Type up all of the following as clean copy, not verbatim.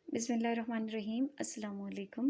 Bismillahirrahmanirrahim. Assalamu alaikum.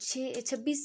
26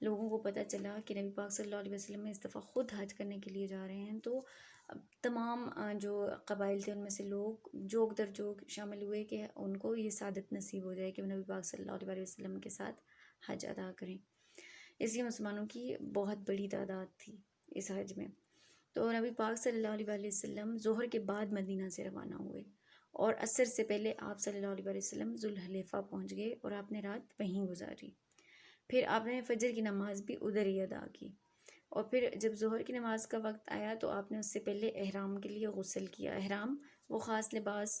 لوگوں کو پتہ چلا کہ نبی پاک صلی اللہ علیہ وسلم اس دفعہ خود حج کرنے کے لیے جا رہے ہیں، تو تمام جو قبائل تھے ان میں سے لوگ جوگ در جوگ شامل ہوئے کہ ان کو یہ سعادت نصیب ہو جائے کہ وہ نبی پاک صلی اللہ علیہ وسلم کے ساتھ حج ادا کریں۔ اس لیے مسلمانوں کی بہت بڑی تعداد تھی اس حج میں۔ تو نبی پاک صلی اللہ علیہ وسلم ظہر کے بعد مدینہ سے روانہ ہوئے، اور عصر سے پہلے آپ صلی اللہ علیہ وسلم ذوالحلیفہ پہنچ گئے اور آپ نے رات وہیں گزاری۔ پھر آپ نے فجر کی نماز بھی ادھر ہی ادا کی، اور پھر جب ظہر کی نماز کا وقت آیا تو آپ نے اس سے پہلے احرام کے لیے غسل کیا۔ احرام وہ خاص لباس،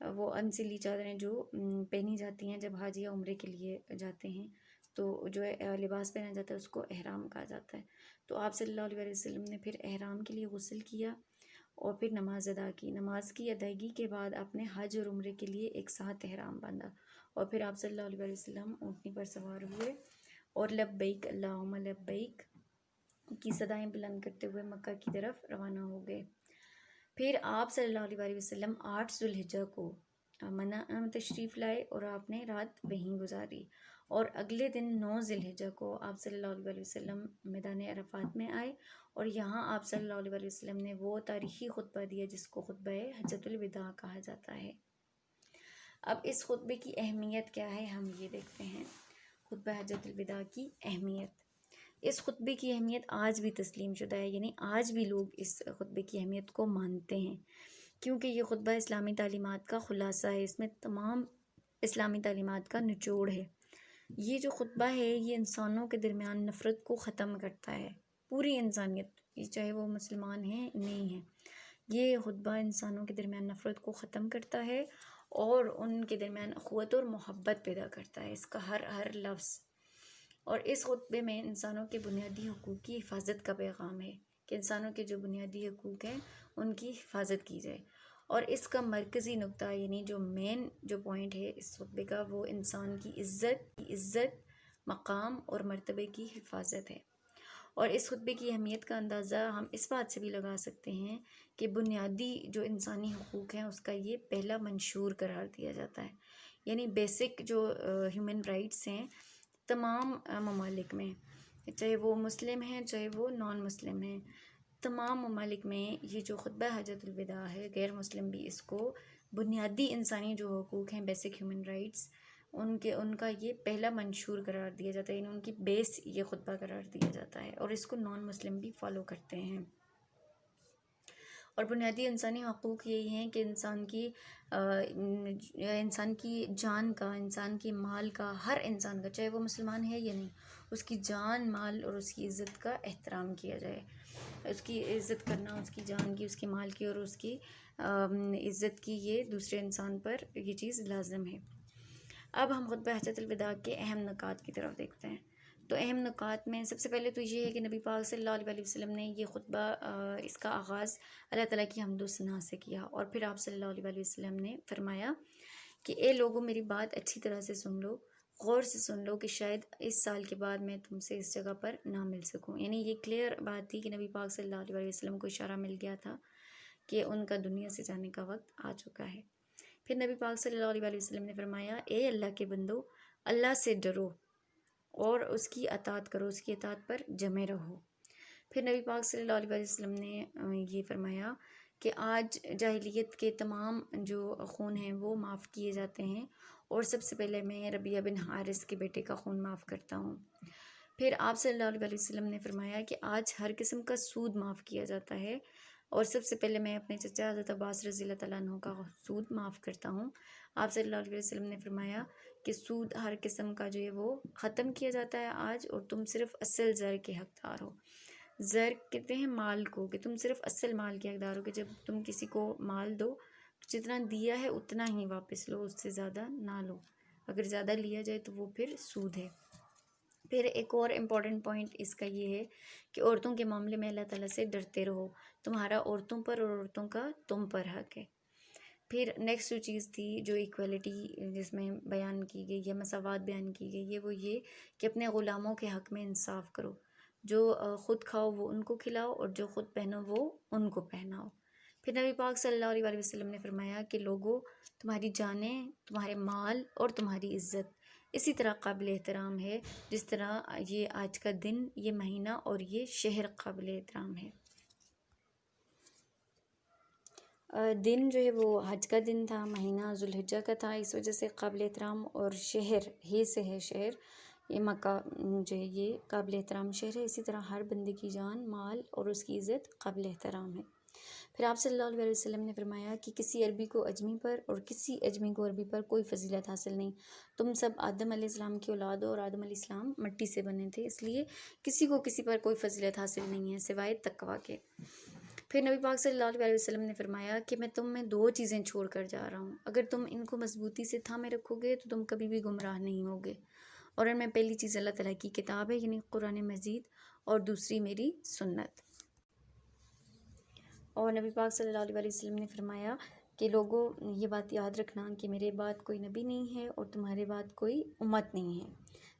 وہ انسلی چادریں جو پہنی جاتی ہیں جب حج یا عمرے کے لیے جاتے ہیں، تو جو لباس پہنا جاتا ہے اس کو احرام کہا جاتا ہے۔ تو آپ صلی اللہ علیہ وسلم نے پھر احرام کے لیے غسل کیا اور پھر نماز ادا کی۔ نماز کی ادائیگی کے بعد آپ نے حج اور عمرے کے لیے ایک ساتھ احرام باندھا، اور پھر آپ صلی اللہ علیہ وسلم اونٹنی پر سوار ہوئے اور لبیک اللہم لبیک کی صدائیں بلند کرتے ہوئے مکہ کی طرف روانہ ہو گئے۔ پھر آپ صلی اللہ علیہ وسلم 8 ذوالحجہ کو منع تشریف لائے اور آپ نے رات وہیں گزاری، اور اگلے دن 9 ذی الحجہ کو آپ صلی اللہ علیہ وسلم میدان عرفات میں آئے، اور یہاں آپ صلی اللہ علیہ وسلم نے وہ تاریخی خطبہ دیا جس کو خطبہ حجۃ الوداع کہا جاتا ہے۔ اب اس خطبے کی اہمیت کیا ہے ہم یہ دیکھتے ہیں۔ خطبہ حجۃ الوداع کی اہمیت، اس خطبے کی اہمیت آج بھی تسلیم شدہ ہے، یعنی آج بھی لوگ اس خطبے کی اہمیت کو مانتے ہیں، کیونکہ یہ خطبہ اسلامی تعلیمات کا خلاصہ ہے، اس میں تمام اسلامی تعلیمات کا نچوڑ ہے۔ یہ جو خطبہ ہے یہ انسانوں کے درمیان نفرت کو ختم کرتا ہے، پوری انسانیت چاہے وہ مسلمان ہیں نہیں ہیں، یہ خطبہ انسانوں کے درمیان نفرت کو ختم کرتا ہے اور ان کے درمیان اخوت اور محبت پیدا کرتا ہے، اس کا ہر لفظ۔ اور اس خطبے میں انسانوں کے بنیادی حقوق کی حفاظت کا پیغام ہے کہ انسانوں کے جو بنیادی حقوق ہیں ان کی حفاظت کی جائے، اور اس کا مرکزی نقطہ یعنی جو مین جو پوائنٹ ہے اس خطبے کا وہ انسان کی عزت، مقام اور مرتبے کی حفاظت ہے۔ اور اس خطبے کی اہمیت کا اندازہ ہم اس بات سے بھی لگا سکتے ہیں کہ بنیادی جو انسانی حقوق ہیں اس کا یہ پہلا منشور قرار دیا جاتا ہے، یعنی بیسک جو ہیومن رائٹس ہیں تمام ممالک میں، چاہے وہ مسلم ہیں چاہے وہ نان مسلم ہیں، تمام ممالک میں یہ جو خطبہ حجۃ الوداع ہے، غیر مسلم بھی اس کو بنیادی انسانی جو حقوق ہیں بیسک ہیومن رائٹس ان کا یہ پہلا منشور قرار دیا جاتا ہے، یعنی ان کی بیس یہ خطبہ قرار دیا جاتا ہے، اور اس کو نان مسلم بھی فالو کرتے ہیں۔ اور بنیادی انسانی حقوق یہی ہیں کہ انسان کی جان کا، انسان کی مال کا، ہر انسان کا چاہے وہ مسلمان ہے یا نہیں، اس کی جان، مال اور اس کی عزت کا احترام کیا جائے، اس کی عزت کرنا، اس کی جان کی، اس کی مال کی اور اس کی عزت کی، یہ دوسرے انسان پر یہ چیز لازم ہے۔ اب ہم خطبہ حجۃ الوداع کے اہم نکات کی طرف دیکھتے ہیں۔ تو اہم نکات میں سب سے پہلے تو یہ ہے کہ نبی پاک صلی اللہ علیہ وسلم نے یہ خطبہ اس کا آغاز اللہ تعالیٰ کی حمد و ثنا سے کیا، اور پھر آپ صلی اللہ علیہ وسلم نے فرمایا کہ اے لوگوں میری بات اچھی طرح سے سن لو، غور سے سن لو کہ شاید اس سال کے بعد میں تم سے اس جگہ پر نہ مل سکوں، یعنی یہ کلیئر بات تھی کہ نبی پاک صلی اللہ علیہ وسلم کو اشارہ مل گیا تھا کہ ان کا دنیا سے جانے کا وقت آ چکا ہے۔ پھر نبی پاک صلی اللہ علیہ وسلم نے فرمایا اے اللہ کے بندو، اللہ سے ڈرو اور اس کی اطاعت کرو، اس کی اطاعت پر جمے رہو۔ پھر نبی پاک صلی اللہ علیہ وسلم نے یہ فرمایا کہ آج جاہلیت کے تمام جو خون ہیں وہ معاف کیے جاتے ہیں، اور سب سے پہلے میں ربیعہ بن حارث کے بیٹے کا خون معاف کرتا ہوں۔ پھر آپ صلی اللہ علیہ وسلم نے فرمایا کہ آج ہر قسم کا سود معاف کیا جاتا ہے، اور سب سے پہلے میں اپنے چچا حضرت عباس رضی اللہ تعالیٰ عنہ کا سود معاف کرتا ہوں۔ آپ صلی اللہ علیہ وسلم نے فرمایا کہ سود ہر قسم کا جو ہے وہ ختم کیا جاتا ہے آج، اور تم صرف اصل زر کے حقدار ہو۔ زر کہتے ہیں مال کو، کہ تم صرف اصل مال کے حقدار ہو، کہ جب تم کسی کو مال دو تو جتنا دیا ہے اتنا ہی واپس لو، اس سے زیادہ نہ لو، اگر زیادہ لیا جائے تو وہ پھر سود ہے۔ پھر ایک اور امپورٹنٹ پوائنٹ اس کا یہ ہے کہ عورتوں کے معاملے میں اللہ تعالیٰ سے ڈرتے رہو، تمہارا عورتوں پر اور عورتوں کا تم پر حق ہے۔ پھر نیکسٹ جو چیز تھی جو ایکویلٹی جس میں بیان کی گئی یا مساوات بیان کی گئی ہے وہ یہ کہ اپنے غلاموں کے حق میں انصاف کرو، جو خود کھاؤ وہ ان کو کھلاؤ اور جو خود پہنو وہ ان کو پہناؤ۔ پھر نبی پاک صلی اللہ علیہ وسلم نے فرمایا کہ لوگوں، تمہاری جانیں، تمہارے مال اور تمہاری عزت اسی طرح قابل احترام ہے جس طرح یہ آج کا دن، یہ مہینہ اور یہ شہر قابل احترام ہے۔ دن جو ہے وہ حج کا دن تھا، مہینہ ذوالحجہ کا تھا، اس وجہ سے قابل احترام، اور شہر ہی سے ہے شہر، یہ مکہ جو ہے یہ قابل احترام شہر ہے۔ اسی طرح ہر بندے کی جان، مال اور اس کی عزت قابل احترام ہے۔ پھر آپ صلی اللہ علیہ وسلم نے فرمایا کہ کسی عربی کو اجمی پر اور کسی اجمی کو عربی پر کوئی فضیلت حاصل نہیں، تم سب آدم علیہ السلام کی اولاد ہو اور آدم علیہ السلام مٹی سے بنے تھے، اس لیے کسی کو کسی پر کوئی فضیلت حاصل نہیں ہے سوائے تقویٰ کے۔ پھر نبی پاک صلی اللہ علیہ وسلم نے فرمایا کہ میں تم میں 2 چیزیں چھوڑ کر جا رہا ہوں، اگر تم ان کو مضبوطی سے تھامے رکھو گے تو تم کبھی بھی گمراہ نہیں ہوگے، اور ان میں پہلی چیز اللہ تعالیٰ کی کتاب ہے یعنی قرآن مجید، اور دوسری میری سنت۔ اور نبی پاک صلی اللہ علیہ وسلم نے فرمایا کہ لوگوں یہ بات یاد رکھنا کہ میرے بعد کوئی نبی نہیں ہے اور تمہارے بعد کوئی امت نہیں ہے،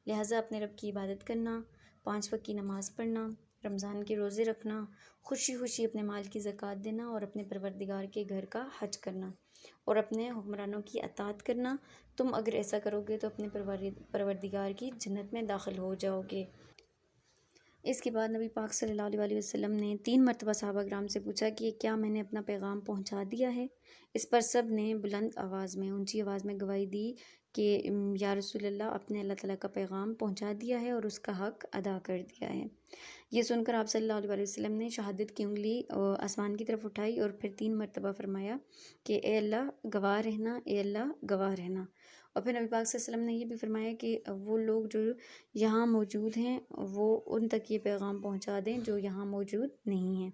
لہٰذا اپنے رب کی عبادت کرنا، 5 وقت کی نماز پڑھنا، رمضان کے روزے رکھنا، خوشی خوشی اپنے مال کی زکوٰۃ دینا، اور اپنے پروردگار کے گھر کا حج کرنا، اور اپنے حکمرانوں کی اطاعت کرنا۔ تم اگر ایسا کرو گے تو اپنے پروردگار کی جنت میں داخل ہو جاؤ گے۔ اس کے بعد نبی پاک صلی اللہ علیہ وسلم نے 3 مرتبہ صحابہ کرام سے پوچھا کہ کیا میں نے اپنا پیغام پہنچا دیا ہے؟ اس پر سب نے بلند آواز میں، اونچی آواز میں گواہی دی کہ یا رسول اللہ، آپ نے اللہ تعالیٰ کا پیغام پہنچا دیا ہے اور اس کا حق ادا کر دیا ہے۔ یہ سن کر آپ صلی اللہ علیہ وسلم نے شہادت کی انگلی آسمان کی طرف اٹھائی اور پھر 3 مرتبہ فرمایا کہ اے اللہ گواہ رہنا، اے اللہ گواہ رہنا۔ اور پھر نبی پاک صلی اللہ علیہ وسلم نے یہ بھی فرمایا کہ وہ لوگ جو یہاں موجود ہیں وہ ان تک یہ پیغام پہنچا دیں جو یہاں موجود نہیں ہیں۔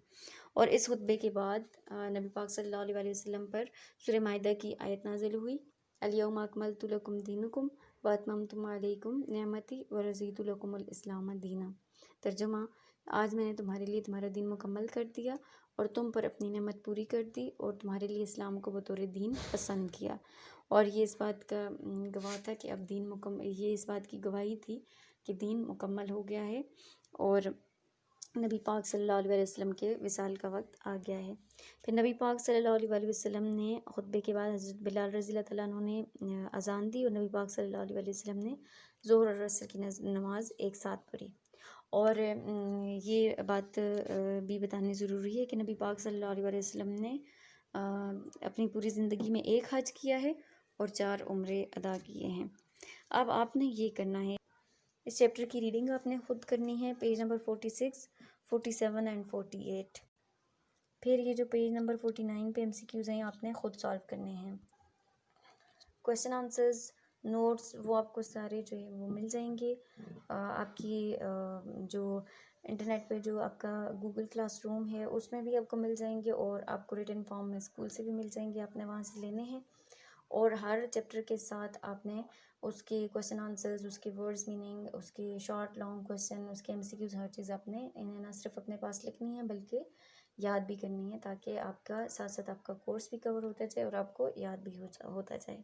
اور اس خطبے کے بعد نبی پاک صلی اللہ علیہ وسلم پر سورہ مائدہ کی آیت نازل ہوئی، الیوم اکملت لکم دینکم واتممت علیکم نعمتی ورضیت لکم الاسلام دینا۔ ترجمہ: آج میں نے تمہارے لیے تمہارا دین مکمل کر دیا اور تم پر اپنی نعمت پوری کر دی اور تمہارے لیے اسلام کو بطور دین پسند کیا۔ اور یہ اس بات کا گواہ تھا کہ اب دین یہ اس بات کی گواہی تھی کہ دین مکمل ہو گیا ہے اور نبی پاک صلی اللہ علیہ وسلم کے وصال کا وقت آ گیا ہے۔ پھر نبی پاک صلی اللہ علیہ وسلم نے خطبے کے بعد حضرت بلال رضی اللہ تعالیٰ عنہ نے اذان دی اور نبی پاک صلی اللہ علیہ وسلم نے ظہر اور عصر کی نماز ایک ساتھ پڑھی۔ اور یہ بات بھی بتانی ضروری ہے کہ نبی پاک صلی اللہ علیہ وسلم نے اپنی پوری زندگی میں 1 حج کیا ہے اور 4 عمرے ادا کیے ہیں۔ اب آپ نے یہ کرنا ہے، اس چیپٹر کی ریڈنگ آپ نے خود کرنی ہے، پیج نمبر 46، 47 اینڈ 48۔ پھر یہ جو پیج نمبر 49 پہ MCQs ہیں آپ نے خود سالو کرنے ہیں۔ کویشچن آنسرز، نوٹس وہ آپ کو سارے جو ہے وہ مل جائیں گے آپ کی جو انٹرنیٹ پہ جو آپ کا گوگل کلاس روم ہے اس میں بھی آپ کو مل جائیں گے، اور آپ کو ریٹن فارم میں اسکول سے بھی مل جائیں گے، آپ نے وہاں سے لینے ہیں۔ اور ہر چیپٹر کے ساتھ آپ نے اس کے کویشچن آنسرز، اس کے ورڈز میننگ، اس کے شارٹ لانگ کویشچن، اس کے MCQs، ہر چیز آپ نے انہیں نہ صرف اپنے پاس لکھنی ہے بلکہ یاد بھی کرنی ہے، تاکہ آپ کا ساتھ ساتھ آپ کا کورس بھی کور ہوتا جائے اور آپ کو یاد بھی ہوتا جائے۔